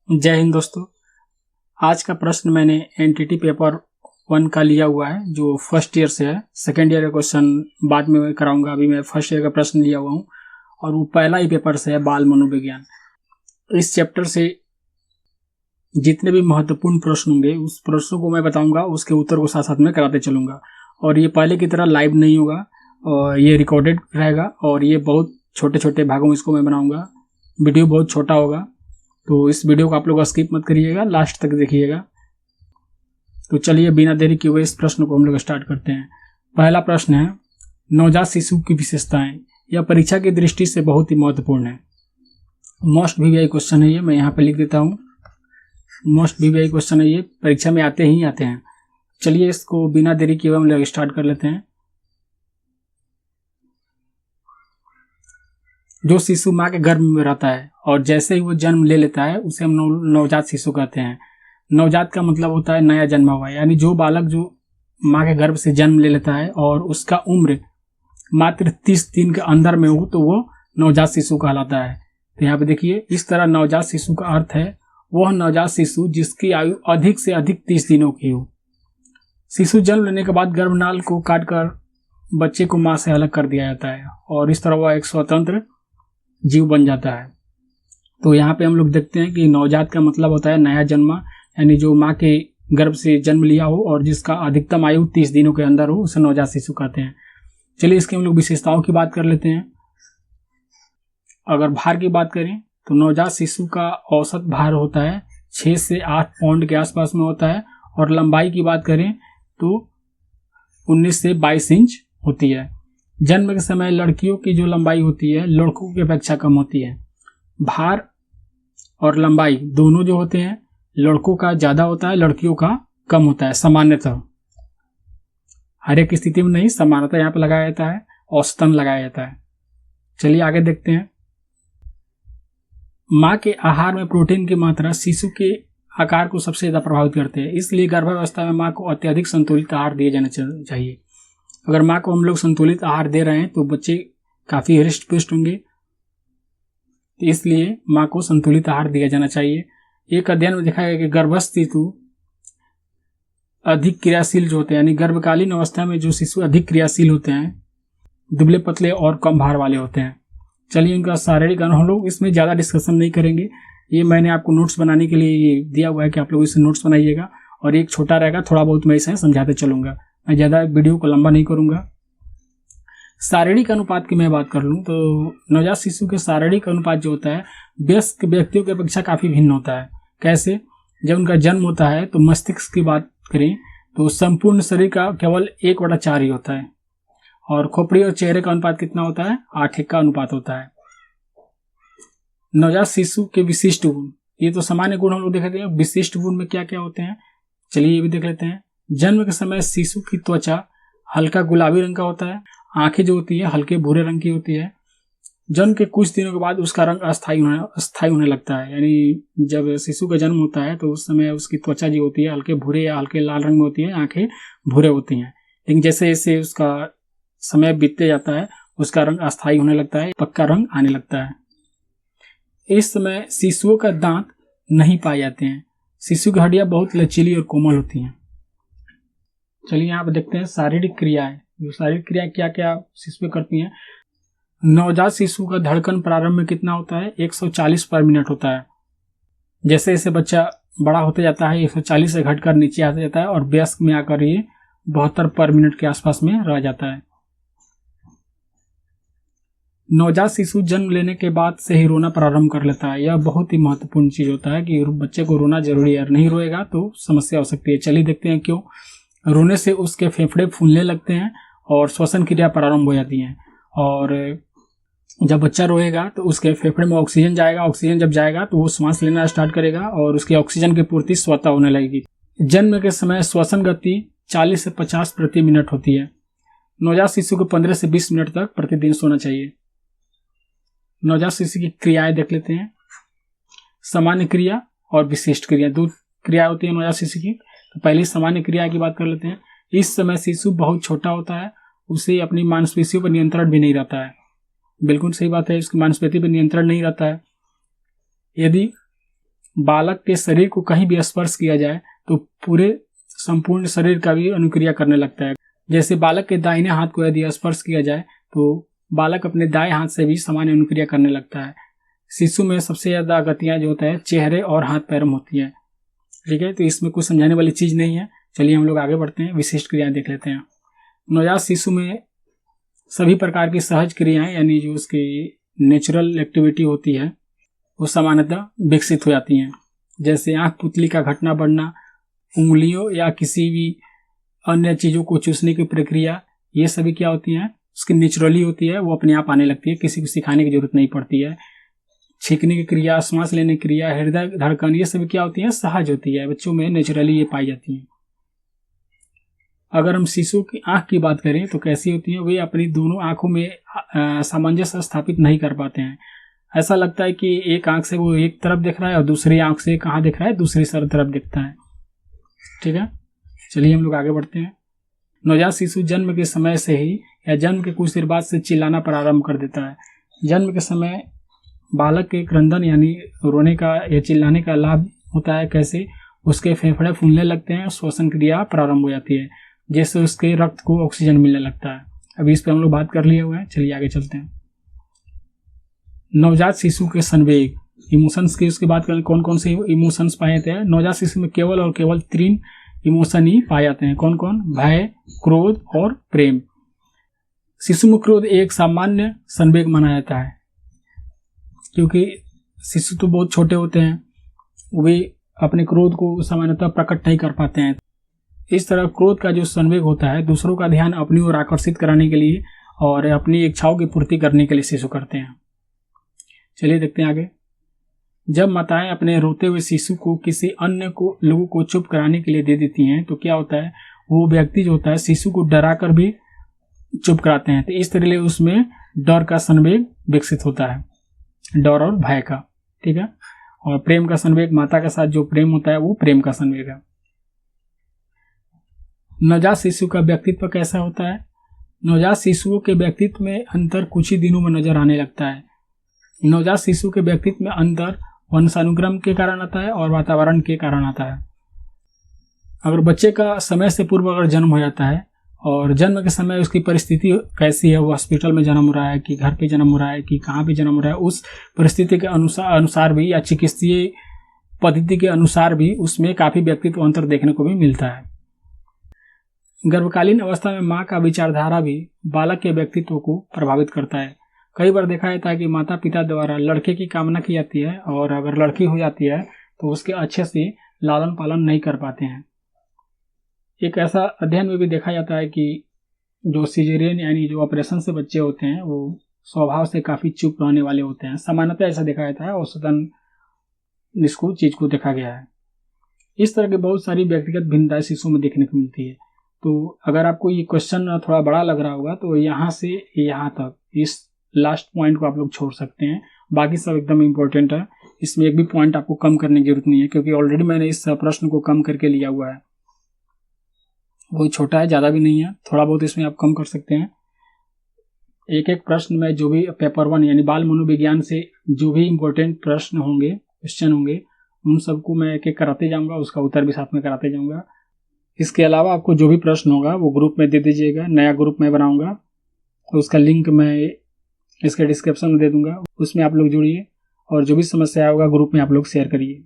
जय हिंद दोस्तों। आज का प्रश्न मैंने एनटीटी पेपर 1 का लिया हुआ है जो फर्स्ट ईयर से है। सेकेंड ईयर का क्वेश्चन बाद में कराऊंगा। अभी मैं फर्स्ट ईयर का प्रश्न लिया हुआ हूँ और वो पहला ही पेपर से है, बाल मनोविज्ञान। इस चैप्टर से जितने भी महत्वपूर्ण प्रश्न होंगे उस प्रश्नों को मैं बताऊंगा, उसके उत्तर को साथ साथ में कराते चलूंगा। और ये पहले की तरह लाइव नहीं होगा और ये रिकॉर्डेड रहेगा और ये बहुत छोटे छोटे भागों में इसको मैं बनाऊंगा। वीडियो बहुत छोटा होगा तो इस वीडियो को आप लोग स्किप मत करिएगा, लास्ट तक देखिएगा। तो चलिए बिना देरी किए हुए इस प्रश्न को हम लोग स्टार्ट करते हैं। पहला प्रश्न है, नवजात शिशु की विशेषताएं। यह परीक्षा की दृष्टि से बहुत ही महत्वपूर्ण है। मोस्ट वीवीआई क्वेश्चन है ये, मैं यहाँ पे लिख देता हूँ। मोस्ट वीवीआई क्वेश्चन है ये, परीक्षा में आते ही आते हैं। चलिए इसको बिना देरी किए हुए हम लोग स्टार्ट कर लेते हैं। जो शिशु माँ के गर्भ में रहता है और जैसे ही वो जन्म ले लेता है उसे हम नवजात शिशु कहते हैं। नवजात का मतलब होता है नया जन्मा हुआ, यानी जो बालक जो माँ के गर्भ से जन्म ले लेता है और उसका उम्र मात्र 30 दिन के अंदर में हो तो वो नवजात शिशु कहलाता है। तो यहाँ पे देखिए, इस तरह नवजात शिशु का अर्थ है वह नवजात शिशु जिसकी आयु अधिक से अधिक 30 दिनों की हो। शिशु जन्म लेने के बाद गर्भनाल को काटकर बच्चे को माँ से अलग कर दिया जाता है और इस तरह वह एक स्वतंत्र जीव बन जाता है। तो यहाँ पे हम लोग देखते हैं कि नवजात का मतलब होता है नया जन्मा, यानी जो माँ के गर्भ से जन्म लिया हो और जिसका अधिकतम आयु 30 दिनों के अंदर हो उसे नवजात शिशु कहते हैं। चलिए इसकी हम लोग विशेषताओं की बात कर लेते हैं। अगर भार की बात करें तो नवजात शिशु का औसत भार होता है 6 से 8 पाउंड के आसपास में होता है और लंबाई की बात करें तो 19 से 22 इंच होती है। जन्म के समय लड़कियों की जो लंबाई होती है लड़कों की अपेक्षा कम होती है। भार और लंबाई दोनों जो होते हैं लड़कों का ज़्यादा होता है, लड़कियों का कम होता है सामान्यतः। हर एक स्थिति में नहीं, सामान्यतः यहाँ पर लगाया जाता है, औसतन लगाया जाता है। चलिए आगे देखते हैं। माँ के आहार में प्रोटीन की मात्रा शिशु के आकार को सबसे ज़्यादा प्रभावित करते हैं, इसलिए गर्भावस्था में माँ को अत्यधिक संतुलित आहार दिए जाने चाहिए। अगर माँ को हम लोग संतुलित आहार दे रहे हैं तो बच्चे काफ़ी हृष्ट पुष्ट होंगे, इसलिए माँ को संतुलित आहार दिया जाना चाहिए। एक अध्ययन में देखा गया कि गर्भस्थ शिशु अधिक क्रियाशील जो होते हैं, यानी गर्भकालीन अवस्था में जो शिशु अधिक क्रियाशील होते हैं दुबले पतले और कम भार वाले होते हैं। चलिए उनका शारीरिक अनुभव, हम लोग इसमें ज़्यादा डिस्कशन नहीं करेंगे, ये मैंने आपको नोट्स बनाने के लिए ये दिया हुआ है कि आप लोग इसे नोट्स बनाइएगा और एक छोटा रहेगा, थोड़ा बहुत मैं इसे समझाते चलूँगा, मैं ज़्यादा वीडियो को लंबा नहीं करूँगा। शारीरिक अनुपात की मैं बात कर लूँ तो नवजात शिशु के शारीरिक अनुपात जो होता है वयस्क व्यक्तियों की अपेक्षा काफ़ी भिन्न होता है। कैसे? जब उनका जन्म होता है तो मस्तिष्क की बात करें तो संपूर्ण शरीर का केवल 1/4 ही होता है और खोपड़ी और चेहरे का अनुपात कितना होता है? 8:1 का अनुपात होता है। नवजात शिशु के विशिष्ट गुण, ये तो सामान्य गुण हम लोग देख लेते हैं, विशिष्ट गुण में क्या क्या होते हैं चलिए ये भी देख लेते हैं। जन्म के समय शिशु की त्वचा हल्का गुलाबी रंग का होता है, आंखें जो होती है हल्के भूरे रंग की होती है। जन्म के कुछ दिनों के बाद उसका रंग अस्थायी होने लगता है, यानी जब शिशु का जन्म होता है तो उस समय उसकी त्वचा जो होती है हल्के भूरे या हल्के लाल रंग में होती है, आंखें भूरे होती हैं। लेकिन जैसे जैसे उसका समय बीतते जाता है उसका रंग अस्थायी होने लगता है, पक्का रंग आने लगता है। इस समय शिशुओं का दांत नहीं पाए जाते हैं। शिशु की हड्डियां बहुत लचीली और कोमल होती हैं। चलिए यहाँ पे देखते हैं शारीरिक क्रियाएं। जो शारीरिक क्रियाएं क्या क्या शिशु करती हैं। नवजात शिशु का धड़कन प्रारंभ में कितना होता है? 140 पर मिनट होता है। जैसे जैसे बच्चा बड़ा होते जाता है 140 से घटकर नीचे आता जाता है और वयस्क में आकर ये 72 पर मिनट के आसपास में रह जाता है। नवजात शिशु जन्म लेने के बाद से ही रोना प्रारंभ कर लेता है। यह बहुत ही महत्वपूर्ण चीज होता है कि बच्चे को रोना जरूरी है, नहीं रोएगा तो समस्या हो सकती है। चलिए देखते हैं क्यों। रोने से उसके फेफड़े फूलने लगते हैं और श्वसन क्रिया प्रारंभ हो जाती है और जब बच्चा रोएगा तो उसके फेफड़े में ऑक्सीजन जाएगा, ऑक्सीजन जब जाएगा तो वो श्वास लेना स्टार्ट करेगा और उसकी ऑक्सीजन की पूर्ति स्वतः होने लगेगी। जन्म के समय श्वसन गति 40 से 50 प्रति मिनट होती है। नवजात शिशु को 15 से 20 मिनट तक प्रतिदिन सोना चाहिए। नवजात शिशु की क्रियाएं देख लेते हैं। सामान्य क्रिया और विशिष्ट क्रिया, दो क्रिया होती है नवजात शिशु की। तो पहली सामान्य क्रिया की बात कर लेते हैं। इस समय शिशु बहुत छोटा होता है, उसे अपनी मांसपेशियों पर नियंत्रण भी नहीं रहता है। बिल्कुल सही बात है, इसकी मांसपेशी पर नियंत्रण नहीं रहता है। यदि बालक के शरीर को कहीं भी स्पर्श किया जाए तो पूरे संपूर्ण शरीर का भी अनुक्रिया करने लगता है। जैसे बालक के दाहिने हाथ को यदि स्पर्श किया जाए तो बालक अपने दाएं हाथ से भी समान अनुक्रिया करने लगता है। शिशु में सबसे ज़्यादा गतियाँ जो होता है चेहरे और हाथ पैरों में होती है। ठीक है, तो इसमें कुछ समझाने वाली चीज़ नहीं है। चलिए हम लोग आगे बढ़ते हैं, विशिष्ट क्रियाएं देख लेते हैं। नवजात शिशु में सभी प्रकार की सहज क्रियाएं यानी जो उसकी नेचुरल एक्टिविटी होती है वो सामान्यतः विकसित हो जाती हैं। जैसे आँख पुतली का घटना बढ़ना, उंगलियों या किसी भी अन्य चीज़ों को चूसने की प्रक्रिया, ये सभी क्या होती हैं, उसकी नेचुरली होती है, वो अपने आप आने लगती है, किसी को सिखाने की जरूरत नहीं पड़ती है। छींकने की क्रिया, सांस लेने की क्रिया, हृदय धड़कन, ये सभी क्या होती है, सहज होती है, बच्चों में नेचुरली ये पाई जाती हैं। अगर हम शिशु की आंख की बात करें तो कैसी होती है, वे अपनी दोनों आंखों में सामंजस्य स्थापित नहीं कर पाते हैं। ऐसा लगता है कि एक आंख से वो एक तरफ देख रहा है और दूसरी आंख से कहाँ देख रहा है, दूसरी तरफ देखता है। ठीक है, चलिए हम लोग आगे बढ़ते हैं। नवजात शिशु जन्म के समय से ही या जन्म के कुछ देर बाद से चिल्लाना प्रारंभ कर देता है। जन्म के समय बालक के क्रंदन यानी रोने का या चिल्लाने का लाभ होता है। कैसे, उसके फेफड़े फूलने लगते हैं, श्वसन क्रिया प्रारंभ हो जाती है, जिससे उसके रक्त को ऑक्सीजन मिलने लगता है। अभी इस पर हम लोग बात कर लिए हुए हैं, चलिए आगे चलते हैं। नवजात शिशु के संवेग, इमोशंस की उसकी बात करें, कौन कौन से इमोशंस पाए जाते हैं। नवजात शिशु में केवल और केवल 3 इमोशन ही पाए जाते हैं। कौन कौन, भय, क्रोध और प्रेम। शिशु में क्रोध एक सामान्य संवेग माना जाता है, क्योंकि शिशु तो बहुत छोटे होते हैं, वे अपने क्रोध को सामान्यतः प्रकट नहीं कर पाते हैं। इस तरह क्रोध का जो संवेग होता है दूसरों का ध्यान अपनी ओर आकर्षित कराने के लिए और अपनी इच्छाओं की पूर्ति करने के लिए शिशु करते हैं। चलिए देखते हैं आगे। जब माताएं अपने रोते हुए शिशु को किसी अन्य लोगों को चुप कराने के लिए दे देती हैं तो क्या होता है, वो व्यक्ति जो होता है शिशु को डरा कर भी चुप कराते हैं। तो इस तरह उसमें डर का संवेग विकसित होता है, डर और भय का। ठीक है, और प्रेम का संवेग, माता के साथ जो प्रेम होता है वो प्रेम का संवेग है। नवजात शिशु का व्यक्तित्व कैसा होता है। नवजात शिशुओं के व्यक्तित्व में अंतर कुछ ही दिनों में नजर आने लगता है। नवजात शिशु के व्यक्तित्व में अंतर वंशानुक्रम के कारण आता है और वातावरण के कारण आता है। अगर बच्चे का समय से पूर्व अगर जन्म हो जाता है और जन्म के समय उसकी परिस्थिति कैसी है, वो हॉस्पिटल में जन्म हो रहा है कि घर पे जन्म हो रहा है कि कहाँ पे जन्म हो रहा है, उस परिस्थिति के अनुसार भी या चिकित्सीय पद्धति के अनुसार भी उसमें काफ़ी व्यक्तित्व अंतर देखने को भी मिलता है। गर्भकालीन अवस्था में माँ का विचारधारा भी बालक के व्यक्तित्व को प्रभावित करता है। कई बार देखा जाता है कि माता पिता द्वारा लड़के की कामना की जाती है और अगर लड़की हो जाती है तो उसके अच्छे से लालन पालन नहीं कर पाते हैं। एक ऐसा अध्ययन में भी देखा जाता है कि जो सिजेरियन यानी जो ऑपरेशन से बच्चे होते हैं वो स्वभाव से काफ़ी चुप रहने वाले होते हैं। सामान्यतः ऐसा देखा जाता है, औसतन इसको चीज़ को देखा गया है। इस तरह की बहुत सारी व्यक्तिगत भिन्नताएं शिशु में देखने को मिलती है। तो अगर आपको ये क्वेश्चन थोड़ा बड़ा लग रहा होगा तो यहाँ से यहाँ तक इस लास्ट पॉइंट को आप लोग छोड़ सकते हैं, बाकी सब एकदम इम्पोर्टेंट है। इसमें एक भी पॉइंट आपको कम करने की जरूरत नहीं है, क्योंकि ऑलरेडी मैंने इस प्रश्न को कम करके लिया हुआ है। वो छोटा है, ज़्यादा भी नहीं है, थोड़ा बहुत इसमें आप कम कर सकते हैं। एक एक प्रश्न में जो भी पेपर 1 यानी बाल मनोविज्ञान से जो भी इम्पोर्टेंट प्रश्न होंगे, क्वेश्चन होंगे, उन सबको मैं एक एक कराते जाऊँगा, उसका उत्तर भी साथ में कराते जाऊँगा। इसके अलावा आपको जो भी प्रश्न होगा वो ग्रुप में दे दीजिएगा। नया ग्रुप मैं बनाऊँगा तो उसका लिंक मैं इसके डिस्क्रिप्शन में दे दूँगा, उसमें आप लोग जुड़िए और जो भी समस्या होगा ग्रुप में आप लोग शेयर करिए।